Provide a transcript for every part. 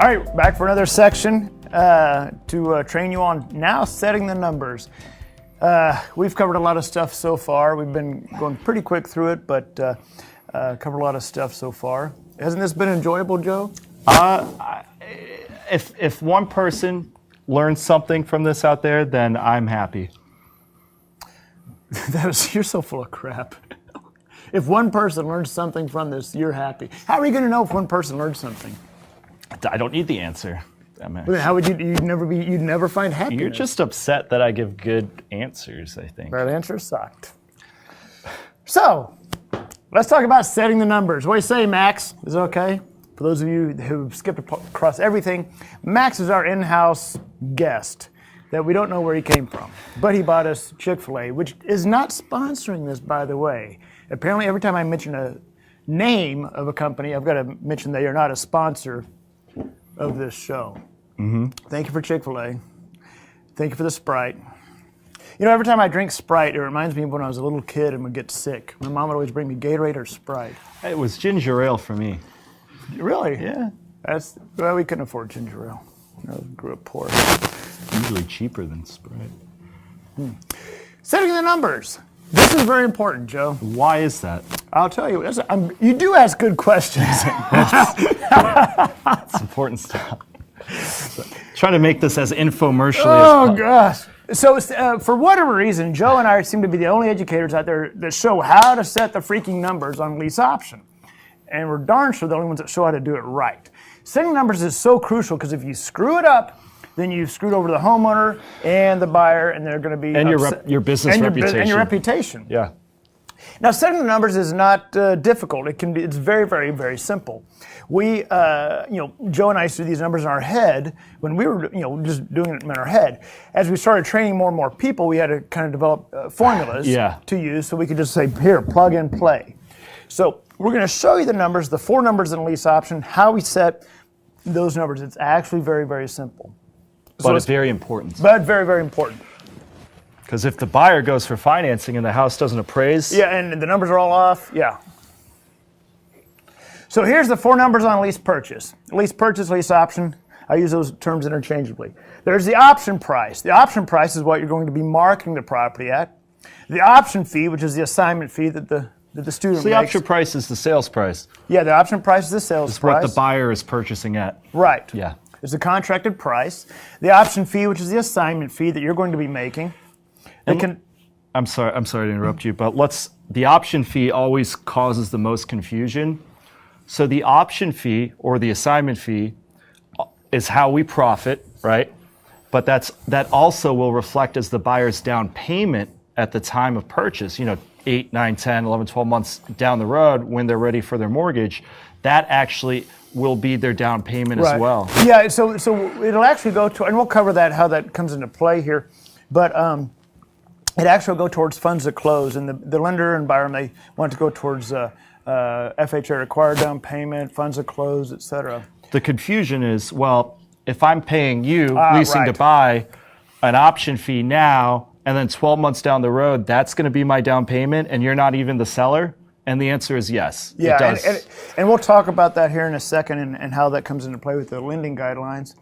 All right, back for another section to train you on now setting the numbers. We've covered a lot of stuff so far. We've been going pretty quick through it, but covered a lot of stuff so far. Hasn't this been enjoyable, Joe? If one person learns something from this out there, then I'm happy. You're so full of crap. If one person learns something from this, you're happy. How are you going to know if one person learned something? I don't need the answer. How would you'd never find happiness? You're just upset that I give good answers, I think. That answer sucked. So, let's talk about setting the numbers. What do you say, Max? Is it okay? For those of you who've skipped across everything, Max is our in-house guest that we don't know where he came from. But he bought us Chick-fil-A, which is not sponsoring this, by the way. Apparently, every time I mention a name of a company, I've got to mention they are not a sponsor of this show. Mm-hmm. Thank you for Chick-fil-A. Thank you for the Sprite. You know, every time I drink Sprite, it reminds me of when I was a little kid and would get sick. My mom would always bring me Gatorade or Sprite. It was ginger ale for me. Really? Yeah. Well, we couldn't afford ginger ale. I grew up poor. Usually cheaper than Sprite. Setting the numbers. This is very important, Joe. Why is that? I'll tell you. You do ask good questions. It's important stuff. Trying to make this as infomercially as possible. Oh, gosh. So, for whatever reason, Joe and I seem to be the only educators out there that show how to set the freaking numbers on lease option. And we're darn sure the only ones that show how to do it right. Setting numbers is so crucial because if you screw it up, then you've screwed over the homeowner and the buyer, and they're going to be and your business and reputation. And your reputation. Yeah. Now, setting the numbers is not difficult. It's very, very, very simple. We, Joe and I used to do these numbers in our head when we were, just doing it in our head. As we started training more and more people, we had to kind of develop formulas to use so we could just say, here, plug and play. So we're going to show you the numbers, the 4 numbers in lease option, how we set those numbers. It's actually very, very simple. But it's very important. But very, very important. Because if the buyer goes for financing and the house doesn't appraise. Yeah, and the numbers are all off. Yeah. So here's the 4 numbers on lease purchase. Lease purchase, lease option. I use those terms interchangeably. There's the option price. The option price is what you're going to be marketing the property at. The option fee, which is the assignment fee that the student makes. So the option price is the sales price. Yeah, the option price is the sales price. It's what the buyer is purchasing at. Right. Yeah. It's the contracted price. The option fee, which is the assignment fee that you're going to be making. I'm sorry to interrupt you, but the option fee always causes the most confusion. So the option fee or the assignment fee is how we profit, right? But that also will reflect as the buyer's down payment at the time of purchase, 8, 9, 10, 11, 12 months down the road when they're ready for their mortgage. That actually will be their down payment as well. Yeah, so it'll actually go to, and we'll cover that, how that comes into play here, but it actually will go towards funds at close, and the lender and buyer may want to go towards FHA required down payment, funds at close, et cetera. The confusion is, well, if I'm paying you leasing to buy an option fee now, and then 12 months down the road, that's going to be my down payment, and you're not even the seller? And the answer is yes. Yeah, it does. And we'll talk about that here in a second and how that comes into play with the lending guidelines.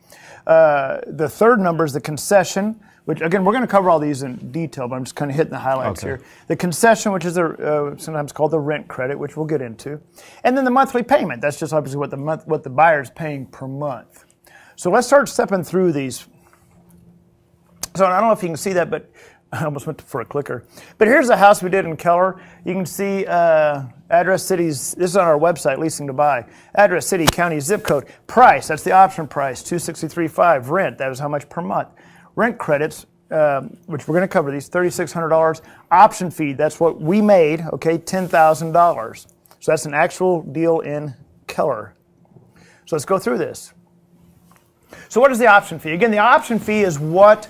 The third number is the concession, which, again, we're going to cover all these in detail, but I'm just kind of hitting the highlights here. The concession, which is sometimes called the rent credit, which we'll get into. And then the monthly payment. That's just obviously what the buyer's paying per month. So let's start stepping through these. So I don't know if you can see that, but I almost went for a clicker. But here's the house we did in Keller. You can see address, cities. This is on our website, Leasing to Buy. Address, city, county, zip code. Price, that's the option price, $263,500. Rent, that is how much per month. Rent credits, which we're going to cover these, $3,600. Option fee, that's what we made, okay, $10,000. So that's an actual deal in Keller. So let's go through this. So what is the option fee? Again, the option fee is what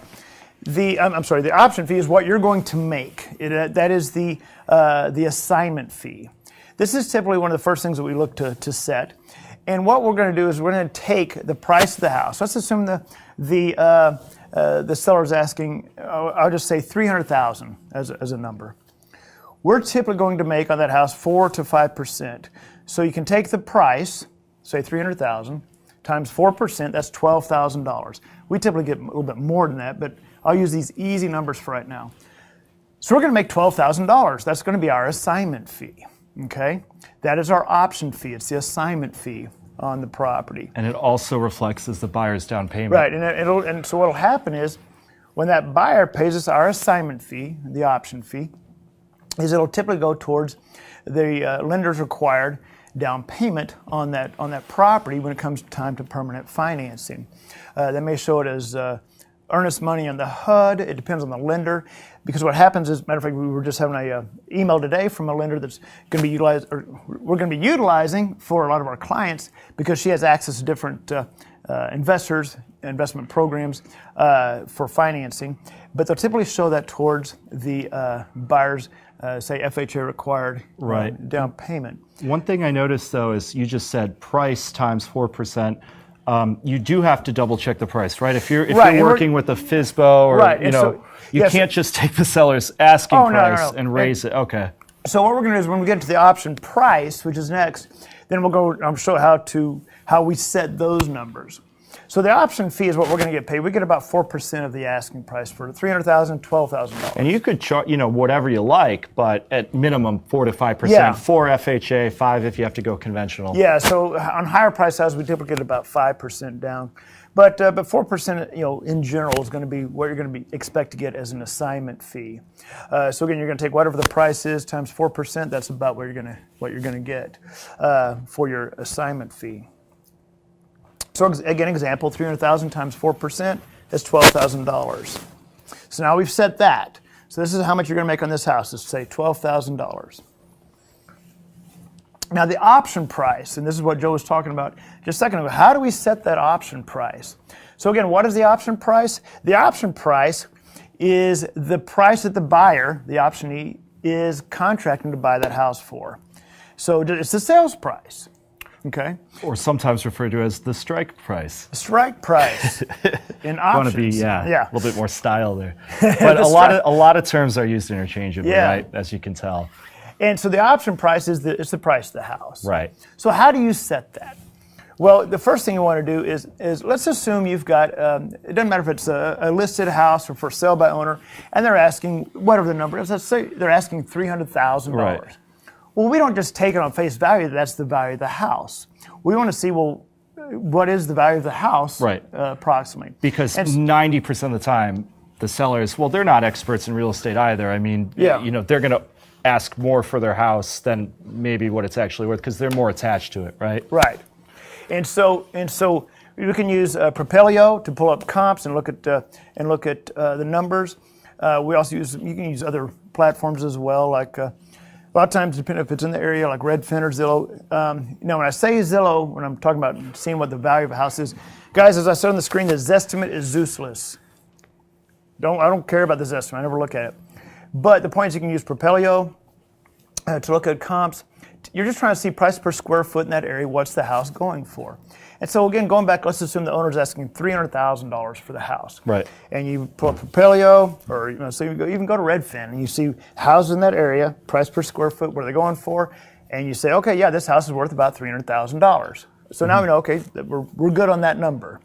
the option fee is what you're going to make. That is the assignment fee. This is typically one of the first things that we look to set. And what we're going to do is we're going to take the price of the house. Let's assume the seller's asking, I'll just say $300,000 as a number. We're typically going to make on that house 4 to 5%. So you can take the price, say $300,000, times 4%, that's $12,000. We typically get a little bit more than that, but I'll use these easy numbers for right now. So we're going to make $12,000. That's going to be our assignment fee, okay? That is our option fee. It's the assignment fee on the property. And it also reflects as the buyer's down payment. Right, and so what'll happen is when that buyer pays us our assignment fee, the option fee, is it'll typically go towards the lender's required down payment on that property when it comes time to permanent financing. They may show it as earnest money on the HUD. It depends on the lender, because what happens is, matter of fact, we were just having an email today from a lender that's going to be utilized, or we're going to be utilizing for a lot of our clients, because she has access to different investors, investment programs for financing. But they'll typically show that towards the buyer's, say, FHA required down payment. One thing I noticed, though, is you just said price times 4%. You do have to double check the price, right? If you're working with a FSBO, or you can't just take the seller's asking price and raise it. Okay. So what we're going to do is when we get to the option price, which is next, then we'll go. I'll show how we set those numbers. So the option fee is what we're going to get paid. We get about 4% of the asking price for $300,000, $12,000. And you could charge, whatever you like, but at minimum 4 to 5%. Yeah. 4 FHA, 5 if you have to go conventional. Yeah. So on higher price houses, we typically get about 5% down, but 4%, in general, is going to be what you're going to expect to get as an assignment fee. So again, you're going to take whatever the price is times 4%. That's about what you're going to get for your assignment fee. So again, example, $300,000 times 4%, that's $12,000. So now we've set that. So this is how much you're going to make on this house. Let's say $12,000. Now the option price, and this is what Joe was talking about just a second ago, how do we set that option price? So again, what is the option price? The option price is the price that the buyer, the optionee, is contracting to buy that house for. So it's the sales price. Okay. Or sometimes referred to as the strike price. Strike price in options. Want to be a little bit more style there. But a lot of terms are used interchangeably, right? As you can tell. And so the option price is the price of the house. Right. So how do you set that? Well, the first thing you want to do is let's assume you've got it doesn't matter if it's a listed house or for sale by owner, and they're asking whatever the number is. Let's say they're asking $300,000. Right. Well, we don't just take it on face value that that's the value of the house. We want to see, well, what is the value of the house approximately? Because 90% of the time, the sellers, they're not experts in real estate either. I mean, they're going to ask more for their house than maybe what it's actually worth because they're more attached to it, right? Right. And so we can use Propelio to pull up comps and look at the numbers. We also you can use other platforms as well, like a lot of times, depending if it's in the area, like Redfin or Zillow. When I say Zillow, when I'm talking about seeing what the value of a house is, guys, as I said on the screen, the Zestimate is useless. I don't care about the Zestimate. I never look at it. But the point is, you can use Propelio to look at comps. You're just trying to see price per square foot in that area. What's the house going for? And so again, going back, let's assume the owner's asking $300,000 for the house. Right. And you pull up Propelio, or so you even go to Redfin, and you see houses in that area, price per square foot, what are they going for? And you say, okay, yeah, this house is worth about $300,000. So now we know, okay, we're good on that number.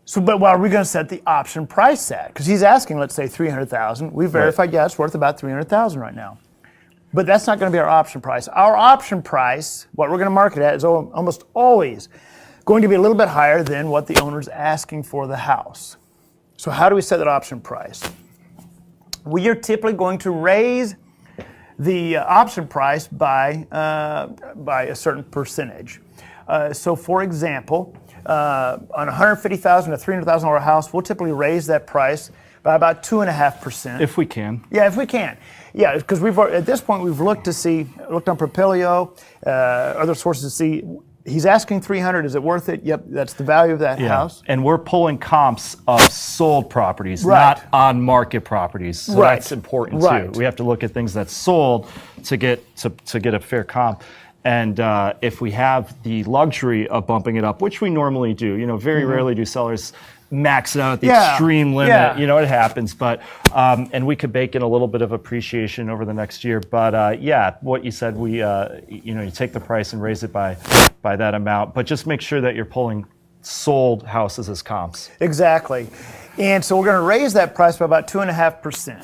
So, but what are we going to set the option price at? Because he's asking, let's say, $300,000. We verified, it's worth about $300,000 right now. But that's not going to be our option price. Our option price, what we're going to market at, is almost always going to be a little bit higher than what the owner's asking for the house. So how do we set that option price? We are typically going to raise the option price by a certain percentage. So for example, on a $150,000 to $300,000 house, we'll typically raise that price by about 2.5%. If we can. Yeah, if we can. Yeah, because at this point we've looked on Propelio, other sources to see. He's asking $300,000. Is it worth it? Yep, that's the value of that house. And we're pulling comps of sold properties, not on market properties. So that's important too. We have to look at things that's sold to get a fair comp. And if we have the luxury of bumping it up, which we normally do, very rarely do sellers max it out at the Yeah, extreme limit. yeah. You know, it happens. But and we could bake in a little bit of appreciation over the next year. But yeah, what you said, we you take the price and raise it by that amount. But just make sure that you're pulling sold houses as comps. Exactly. And so we're going to raise that price by about 2.5%.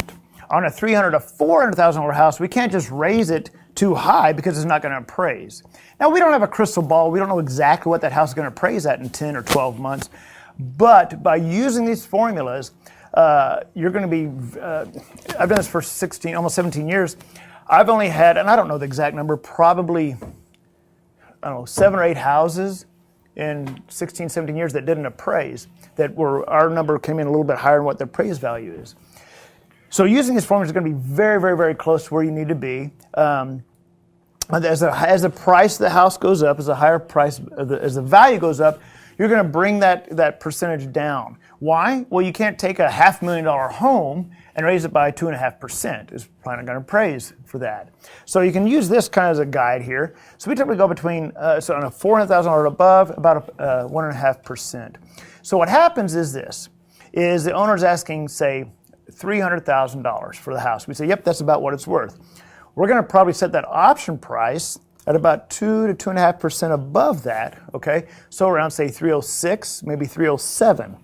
On a $300,000 to $400,000 house, we can't just raise it too high because it's not going to appraise. Now, we don't have a crystal ball. We don't know exactly what that house is going to appraise at in 10 or 12 months. But by using these formulas, you're going to be, I've done this for almost 17 years. I've only had, and I don't know the exact number, probably, 7 or 8 houses in 16, 17 years that didn't appraise, our number came in a little bit higher than what the appraised value is. So using these formulas is going to be very, very, very close to where you need to be. As the price of the house goes up, as the higher price, as the value goes up, you're going to bring that percentage down. Why? Well, you can't take a $500,000 home and raise it by 2.5%. It's probably not going to appraise for that. So you can use this kind of as a guide here. So we typically go between, so on a $400,000 above, about 1.5%. So what happens is the owner's asking, say, $300,000 for the house. We say, yep, that's about what it's worth. We're going to probably set that option price at about 2 to 2.5% above that, okay? So around, say, 306, maybe 307.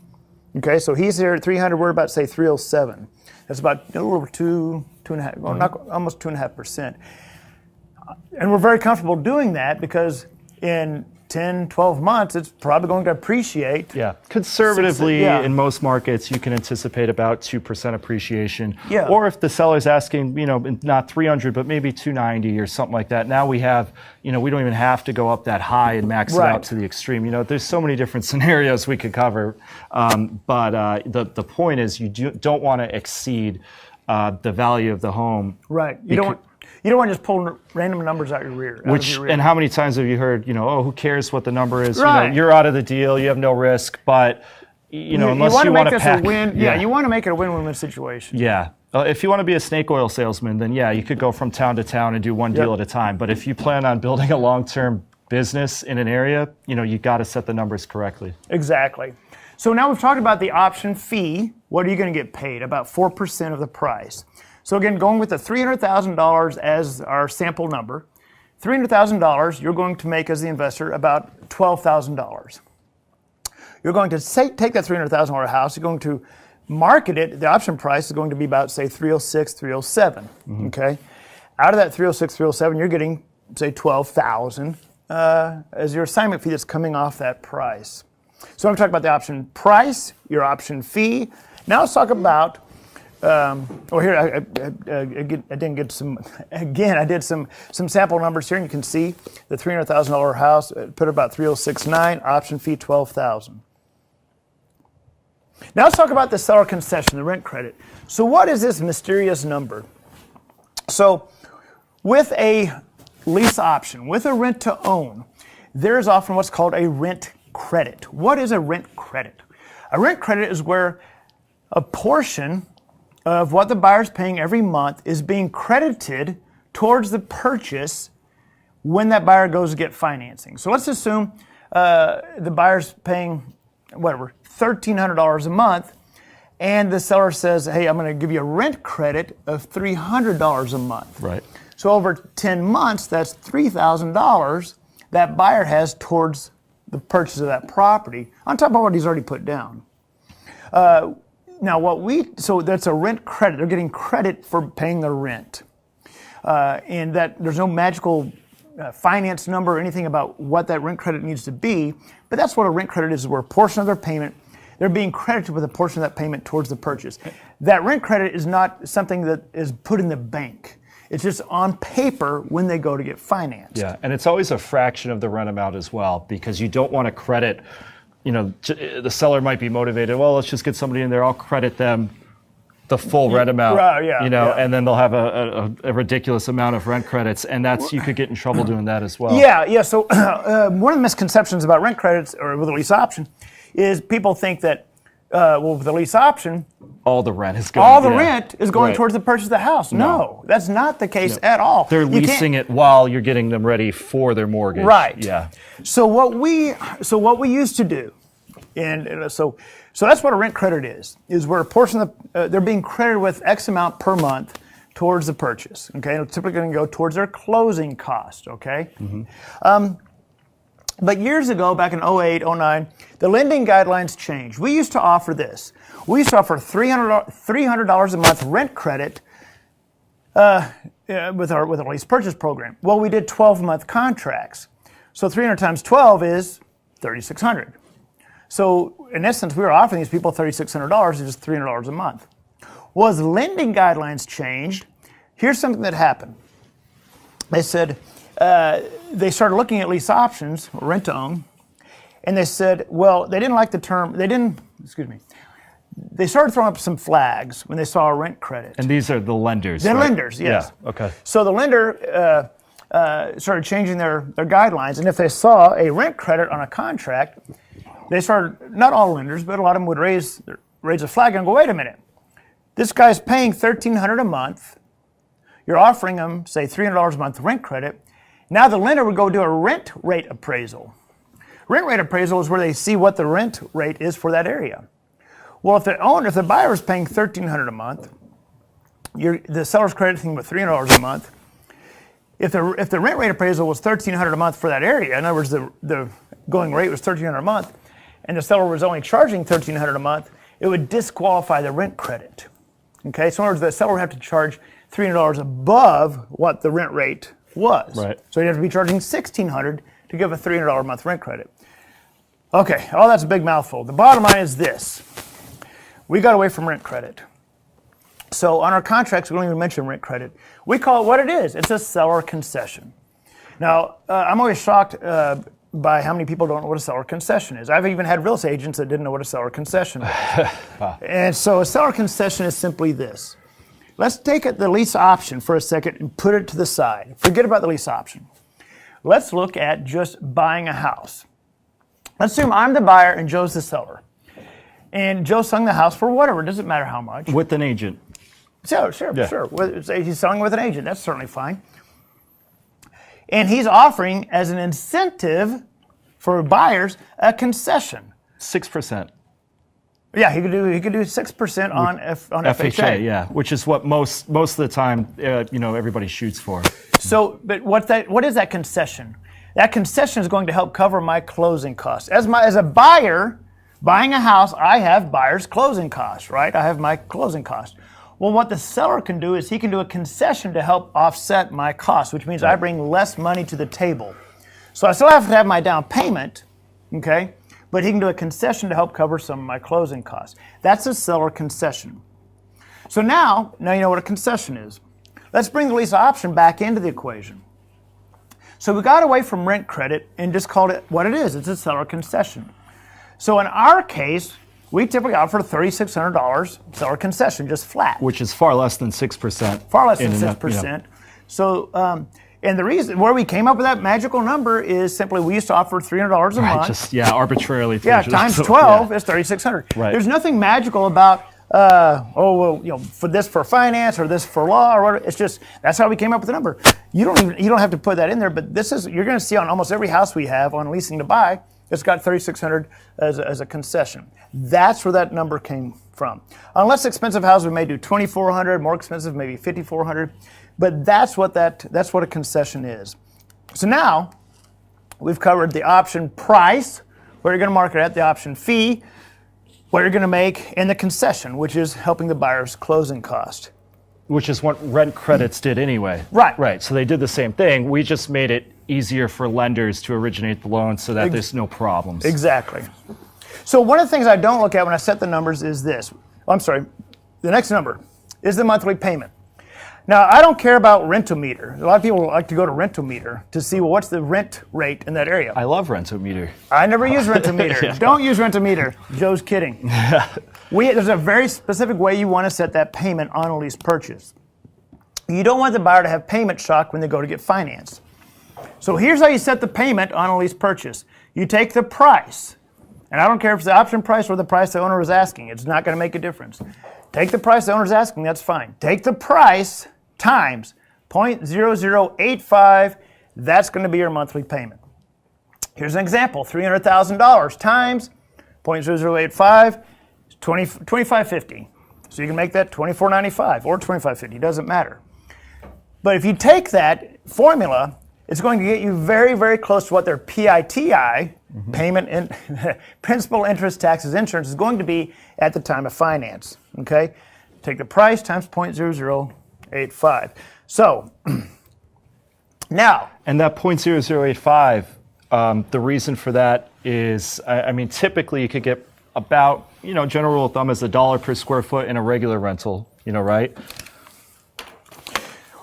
Okay, so he's here at 300, we're about, say, 307. That's about a little over 2.5, well, almost 2.5%. And we're very comfortable doing that because in 10, 12 months, it's probably going to appreciate. Yeah, conservatively, in most markets, you can anticipate about 2% appreciation. Yeah. Or if the seller's asking, not 300, but maybe 290 or something like that. Now we have, we don't even have to go up that high and max it out to the extreme. There's so many different scenarios we could cover. But the point is, you don't want to exceed the value of the home. Right. You don't want to just pull random numbers out your rear. And how many times have you heard, who cares what the number is? Right. You're out of the deal. You have no risk. But, unless you want to pack. You want to make it a win-win situation. Yeah. If you want to be a snake oil salesman, then you could go from town to town and do one deal at a time. But if you plan on building a long-term business in an area, you got to set the numbers correctly. Exactly. So now we've talked about the option fee. What are you going to get paid? About 4% of the price. So again, going with the $300,000 as our sample number, $300,000, you're going to make as the investor about $12,000. You're going to take that $300,000 house, you're going to market it, the option price is going to be about, say, 306, 307, okay? Out of that 306, 307, you're getting, say, $12,000 as your assignment fee that's coming off that price. So I'm talking about the option price, your option fee. Now let's talk about here I didn't get some. Again, I did some sample numbers here, and you can see the $300,000 house put about 306.9, option fee 12,000. Now let's talk about the seller concession, the rent credit. So what is this mysterious number? So with a lease option, with a rent to own, there is often what's called a rent credit. What is a rent credit? A rent credit is where a portion of what the buyer's paying every month is being credited towards the purchase when that buyer goes to get financing. So let's assume the buyer's paying, $1,300 a month, and the seller says, hey, I'm going to give you a rent credit of $300 a month. Right. So over 10 months, that's $3,000 that buyer has towards the purchase of that property, on top of what he's already put down. So that's a rent credit. They're getting credit for paying their rent. And that there's no magical finance number or anything about what that rent credit needs to be, but that's what a rent credit is, where a portion of their payment, they're being credited with a portion of that payment towards the purchase. That rent credit is not something that is put in the bank. It's just on paper when they go to get financed. Yeah, and it's always a fraction of the rent amount as well, because you don't want to credit, the seller might be motivated, well, let's just get somebody in there, I'll credit them the full rent amount, and then they'll have a ridiculous amount of rent credits, and you could get in trouble doing that as well. Yeah. So one of the misconceptions about rent credits, or with a lease option, is people think that, with the lease option, all the rent is going. Rent is going towards the purchase of the house. No, that's not the case at all. They're leasing it while you're getting them ready for their mortgage. Right. Yeah. So what we used to do, and so So that's what a rent credit is where a portion of they're being credited with X amount per month towards the purchase, okay? It's typically going to go towards their closing cost, okay? But years ago, back in 08, 09, the lending guidelines changed. We used to offer this. We used to offer $300 a month rent credit with our lease purchase program. Well, we did 12-month contracts. So 300 times 12 is $3,600. So in essence, we were offering these people $3,600, just $300 a month. Well, as lending guidelines changed, here's something that happened. They said, they started looking at lease options, rent to own, and they said, well, they didn't like the term, they started throwing up some flags when they saw a rent credit. And these are the lenders, The right? lenders, yes. Yeah, okay. So the lender started changing their guidelines, and if they saw a rent credit on a contract, they started, not all lenders, but a lot of them would raise a flag and go, wait a minute, this guy's paying $1,300 a month, you're offering him, say, $300 a month rent credit. Now the lender would go do a rent rate appraisal. Rent rate appraisal is where they see what the rent rate is for that area. Well, if the buyer is paying $1,300 a month, the seller's crediting with $300 a month. If the rent rate appraisal was $1,300 a month for that area, in other words, the going rate was $1,300 a month, and the seller was only charging $1,300 a month, it would disqualify the rent credit. Okay, so in other words, the seller would have to charge $300 above what the rent rate was. Right. So you'd have to be charging $1,600 to give a $300 a month rent credit. Okay, all that's a big mouthful. The bottom line is this. We got away from rent credit. So on our contracts, we don't even mention rent credit. We call it what it is. It's a seller concession. Now, I'm always shocked by how many people don't know what a seller concession is. I've even had real estate agents that didn't know what a seller concession was. And so a seller concession is simply this. Let's take the lease option for a second and put it to the side. Forget about the lease option. Let's look at just buying a house. Let's assume I'm the buyer and Joe's the seller. And Joe selling the house for whatever, it doesn't matter how much. With an agent. Sure. He's selling with an agent, that's certainly fine. And he's offering as an incentive for buyers a concession. 6%. Yeah, he could do 6% on FHA. Yeah, which is what most of the time, everybody shoots for. So, but what is that concession? That concession is going to help cover my closing costs. As a buyer buying a house, I have buyer's closing costs, right? I have my closing costs. Well, what the seller can do is he can do a concession to help offset my costs, which means I bring less money to the table. So I still have to have my down payment, okay? But he can do a concession to help cover some of my closing costs. That's a seller concession. So now you know what a concession is. Let's bring the lease option back into the equation. So we got away from rent credit and just called it what it is. It's a seller concession. So in our case, we typically offer $3,600 seller concession, just flat. Which is far less than 6%. Far less than 6%. So, and the reason where we came up with that magical number is simply we used to offer $300 a month. Arbitrarily. Times 12 is $3,600. Right. There's nothing magical about for this for finance or this for law or whatever. It's just that's how we came up with the number. You don't have to put that in there, but you're going to see on almost every house we have on leasing to buy, it's got $3,600 as a concession. That's where that number came from. On less expensive houses, we may do $2,400. More expensive, maybe $5,400. But that's what a concession is. So now we've covered the option price, where you're going to market at, the option fee, what you're going to make, and the concession, which is helping the buyer's closing cost. Which is what rent credits did anyway. Right. So they did the same thing. We just made it easier for lenders to originate the loans so that there's no problems. Exactly. So one of the things I don't look at when I set the numbers is this. The next number is the monthly payment. Now, I don't care about Rentometer. A lot of people like to go to Rentometer to see, what's the rent rate in that area. I love Rentometer. I never use Rentometer. Yeah. Don't use Rentometer. Joe's kidding. There's a very specific way you want to set that payment on a lease purchase. You don't want the buyer to have payment shock when they go to get financed. So here's how you set the payment on a lease purchase. You take the price, and I don't care if it's the option price or the price the owner is asking. It's not going to make a difference. Take the price the owner's asking, that's fine. Take the price times 0.0085, that's going to be your monthly payment. Here's an example, $300,000 times 0.0085, $25.50. So you can make that $24.95 or $25.50, doesn't matter. But if you take that formula, it's going to get you very, very close to what their PITI, payment in principal, interest, taxes, insurance, is going to be at the time of finance. Okay? Take the price times 0.0085. So now. And that 0.0085, the reason for that is, I mean, typically you could get about, general rule of thumb is $1 per square foot in a regular rental, right?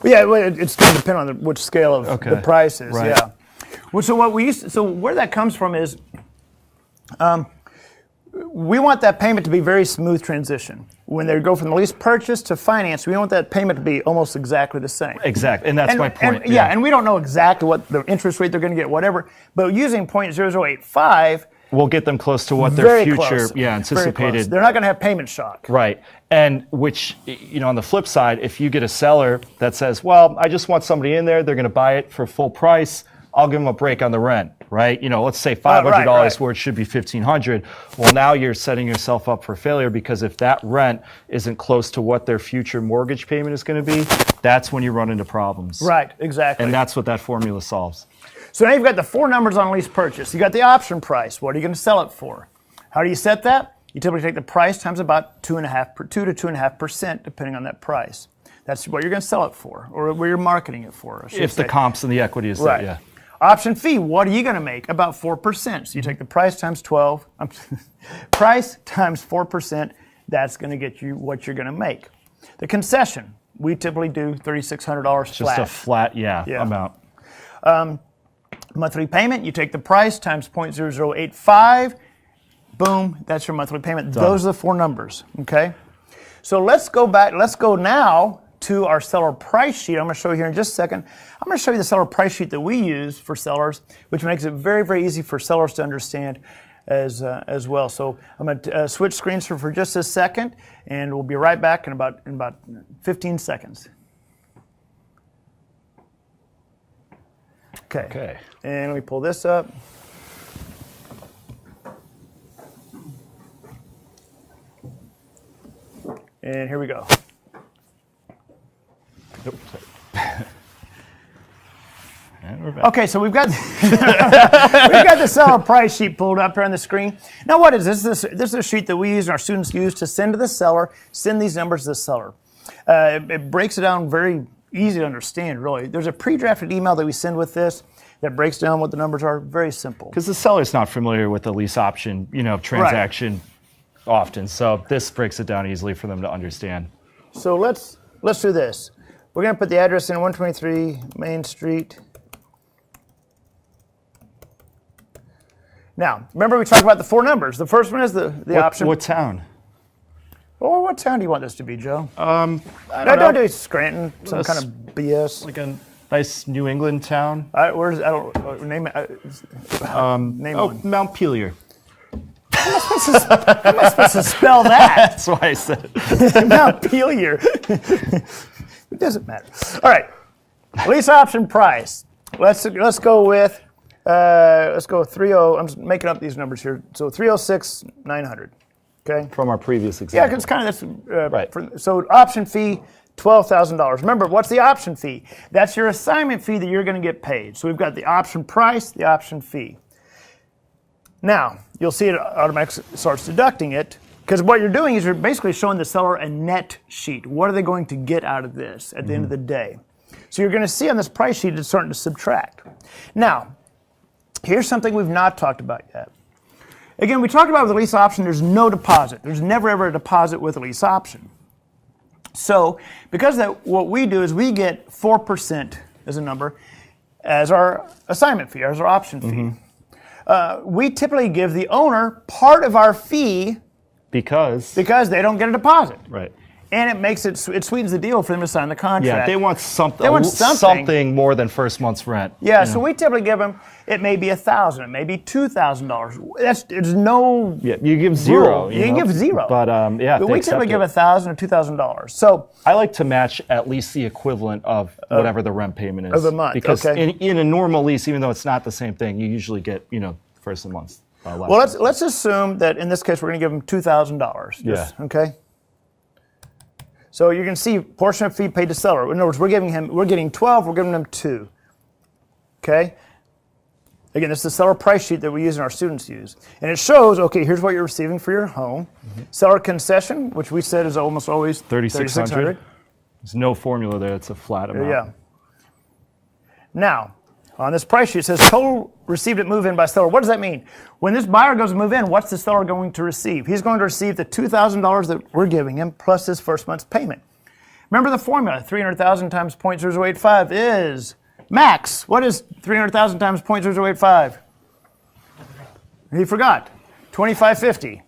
Well, yeah, it's going to depend on which scale of the price is. Right. Yeah. Well, so where that comes from is, we want that payment to be very smooth transition. When they go from the lease purchase to finance, we want that payment to be almost exactly the same. Exactly, and that's my point. And we don't know exactly what the interest rate they're going to get, whatever. But using 0.0085, we'll get them close to what their future, close. Anticipated. They're not going to have payment shock. Right, and which, on the flip side, if you get a seller that says, well, I just want somebody in there, they're going to buy it for full price, I'll give them a break on the rent, right? Let's say $500 where it should be $1,500. Well, now you're setting yourself up for failure, because if that rent isn't close to what their future mortgage payment is going to be, that's when you run into problems. Right, exactly. And that's what that formula solves. So now you've got the four numbers on lease purchase. You got the option price. What are you going to sell it for? How do you set that? You typically take the price times about 2 to 2.5%, depending on that price. That's what you're going to sell it for, or where you're marketing it for. If the comps and the equity is right. there, yeah. Option fee, what are you going to make? About 4%. So you take the price times 12, price times 4%, that's going to get you what you're going to make. The concession, we typically do $3,600 flat. Just a flat, amount. Monthly payment, you take the price times 0.0085, boom, that's your monthly payment. Done. Those are the four numbers, okay? So let's go now to our seller price sheet. I'm going to show you here in just a second. I'm going to show you the seller price sheet that we use for sellers, which makes it very, very easy for sellers to understand as well. So I'm going to switch screens for just a second, and we'll be right back in about 15 seconds. Okay. And let me pull this up. And here we go. And we're back. Okay, so we've got the seller price sheet pulled up here on the screen. Now, what is this? This is a sheet that we use and our students use to send to the seller, send these numbers to the seller. It breaks it down very easy to understand, really. There's a pre-drafted email that we send with this that breaks down what the numbers are. Very simple. Because the seller's not familiar with the lease option, transaction often. So this breaks it down easily for them to understand. So let's do this. We're going to put the address in 123 Main Street. Now, remember we talked about the four numbers. The first one is the option. What town? Well, what town do you want this to be, Joe? I don't Don't do Scranton, some kind of BS. Like a nice New England town. Where's I don't name it. Name one. Montpelier. How am I supposed to spell that? That's why I said it. Montpelier. It doesn't matter. All right. Lease option price. Let's go with 30. I'm just making up these numbers here. So 306,900. Okay. From our previous example. Yeah, because it's kind of this. Right. So option fee, $12,000. Remember, what's the option fee? That's your assignment fee that you're going to get paid. So we've got the option price, the option fee. Now, you'll see it automatically starts deducting it, because what you're doing is you're basically showing the seller a net sheet. What are they going to get out of this at the end of the day? So you're going to see on this price sheet it's starting to subtract. Now, here's something we've not talked about yet. Again, we talked about with a lease option, there's no deposit. There's never ever a deposit with a lease option. So because of that, what we do is we get 4% as a number as our assignment fee, as our option fee. We typically give the owner part of our fee because they don't get a deposit. Right. And it makes it sweetens the deal for them to sign the contract. Yeah, they want something more than first month's rent. Yeah, so we typically give them, it may be $1,000, it may be $2,000. There's no Yeah, you give zero. You can give zero. But But we typically give $1,000 or $2,000. So I like to match at least the equivalent of whatever the rent payment is. Of a month, because okay. in a normal lease, even though it's not the same thing, you usually get, first of the month. Well, let's assume that in this case we're going to give them $2,000. Yeah. Okay. So you're going to see portion of fee paid to seller. In other words, we're getting 12. We're giving them 2. Okay. Again, this is the seller price sheet that we use and our students use, and it shows. Okay, here's what you're receiving for your home. Seller concession, which we said is almost always $3,600. There's no formula there. It's a flat amount. Yeah. Now, on this price sheet, it says total received at move-in by seller. What does that mean? When this buyer goes to move in, what's the seller going to receive? He's going to receive the $2,000 that we're giving him plus his first month's payment. Remember the formula, 300,000 times 0.0085 is max. What is 300,000 times 0.0085? He forgot. 2550.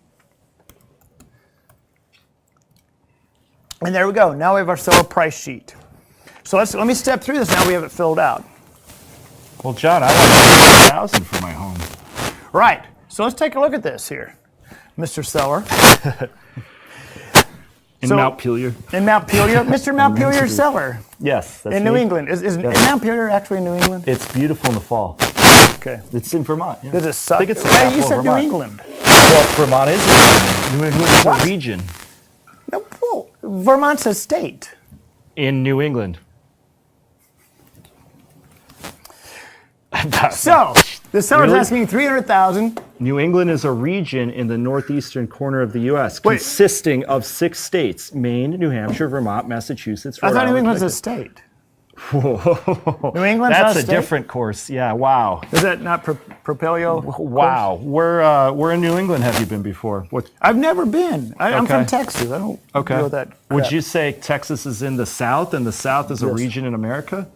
And there we go. Now we have our seller price sheet. So let me step through this now we have it filled out. Well, John, I want $1,000 for my home. Right. So let's take a look at this here, Mr. Seller. In Montpelier. In Montpelier. Mr. Montpelier Seller. Yes. That's in New England. Is Montpelier actually in New England? It's beautiful in the fall. Okay. It's in Vermont. Yeah. Does it suck? I think it's the Hey, capital you of said New Vermont. England. Well, Vermont is New England is a region No, well, Vermont's a state. in New England. So the seller's Really? asking $300,000. New England is a region in the northeastern corner of the U.S. consisting of 6 states: Maine, New Hampshire, Vermont, Massachusetts, I Rhode thought New Island, England's a Connecticut. state. Whoa. New England's That's not a a state? different course. Yeah. Wow. Is that not Propelio? Wow. Where in New England have you been before? What? I've never been. I'm from Okay. Texas. I don't know that. Would crap. you say Texas is in the South and the South is a region in America?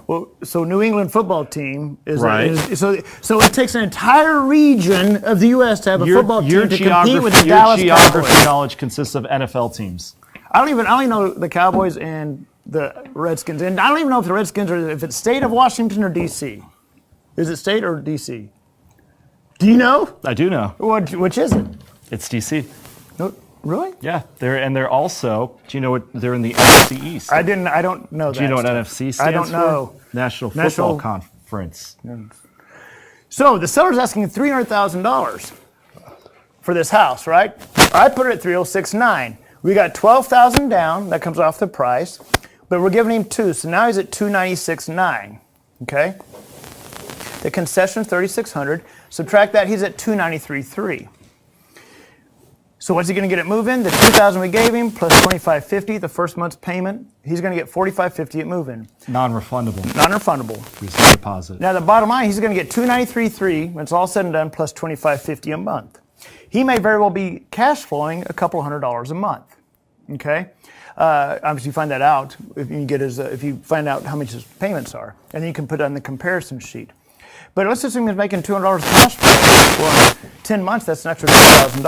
Well, so New England football team is, Right. so it takes an entire region of the U.S. to have a football team to compete with the Dallas geography Cowboys. knowledge consists of NFL teams. I only know the Cowboys and the Redskins, and I don't even know if the Redskins are if it's state of Washington or D.C. Is it state or D.C.? Do you know? I do know. Which is it? It's DC. No, really? Yeah, they're also. Do you know what they're in the NFC East? I don't know that. Do you know what stuff. NFC stands I don't know. for? National National- Football Conference. So the seller's asking $300,000 for this house, right? I put it at 306.9. We got $12,000 down. That comes off the price, but we're giving him 2, so now he's at 296.9. Okay. The concession $3,600. Subtract that, he's at 293.3. So what's he going to get at move-in? The $2,000 we gave him plus $2,550, the first month's payment. He's going to get $4,550 at move-in. Non-refundable. Non-refundable. Receipt deposit. Now the bottom line, he's going to get $293.3 when it's all said and done, plus $2,550 a month. He may very well be cash flowing a couple $100 a month. Okay, obviously you find that out if you find out how much his payments are, and then you can put it on the comparison sheet. But let's assume he's making $200 cash flow. Well, 10 months, that's an extra $2,000.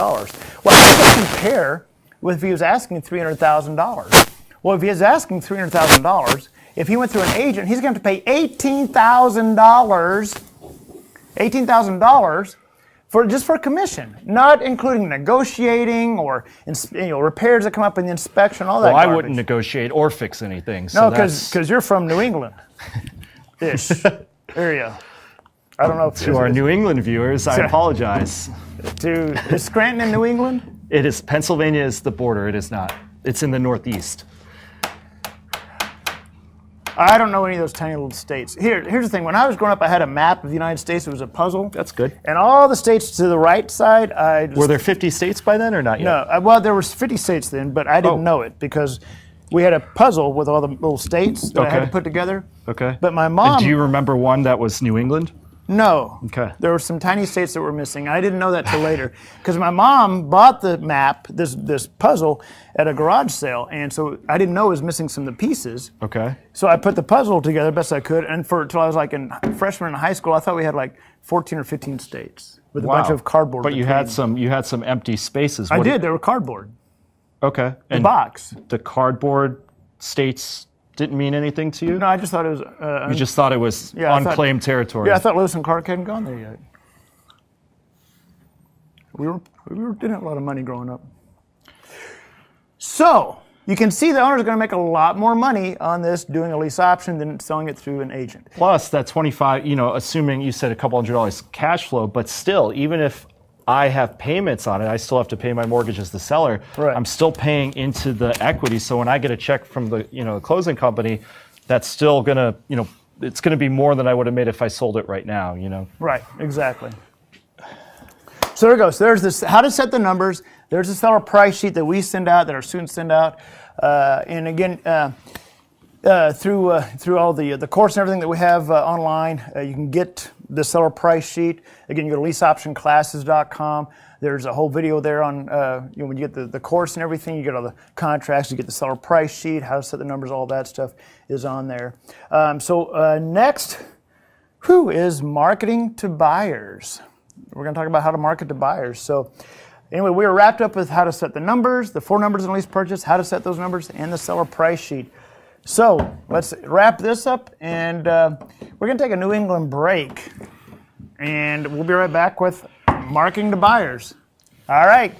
Well, how does that compare with if he was asking $300,000? Well, if he is asking $300,000, if he went through an agent, he's going to pay $18,000 for commission, not including negotiating or repairs that come up in the inspection, all that. Well, I garbage. wouldn't negotiate or fix anything. No, So that's because you're from New England, ish area. I don't know if to our New England viewers. I apologize. is Scranton in New England? It is. Pennsylvania is the border. It is not. It's in the Northeast. I don't know any of those tiny little states. Here's the thing. When I was growing up, I had a map of the United States. It was a puzzle. That's good. And all the states to the right side, Were there 50 states by then or not yet? No, well, there was 50 states then, but I didn't know it because we had a puzzle with all the little states that I had to put together. Okay. But my mom. And do you remember one that was New England? No. Okay. There were some tiny states that were missing. I didn't know that till later because my mom bought the map, this puzzle, at a garage sale, and so I didn't know it was missing some of the pieces. Okay. So I put the puzzle together best I could, and until I was like a freshman in high school, I thought we had like 14 or 15 states with a bunch of cardboard. But you had some empty spaces. I did. They were cardboard. Okay. The box. The cardboard states didn't mean anything to you? No, I just thought it was. You just thought it was unclaimed territory. Yeah, I thought Lewis and Clark hadn't gone there yet. We didn't have a lot of money growing up. So you can see the owner's going to make a lot more money on this doing a lease option than selling it through an agent. Plus that 25, assuming you said a couple $100 cash flow, but still, even if I have payments on it, I still have to pay my mortgage as the seller. Right. I'm still paying into the equity. So when I get a check from the closing company, that's still gonna, it's gonna be more than I would have made if I sold it right now. Right, exactly. So there it goes. There's this how to set the numbers. There's the seller price sheet that we send out, that our students send out, and again. Through all the course and everything that we have online, you can get the seller price sheet. Again, you go to leaseoptionclasses.com. There's a whole video there on when you get the course and everything. You get all the contracts, you get the seller price sheet, how to set the numbers, all that stuff is on there. Next, is marketing to buyers. We're going to talk about how to market to buyers. So anyway, we are wrapped up with how to set the numbers, the 4 numbers in lease purchase, how to set those numbers, and the seller price sheet. So let's wrap this up, and we're going to take a New England break, and we'll be right back with marketing to buyers. All right.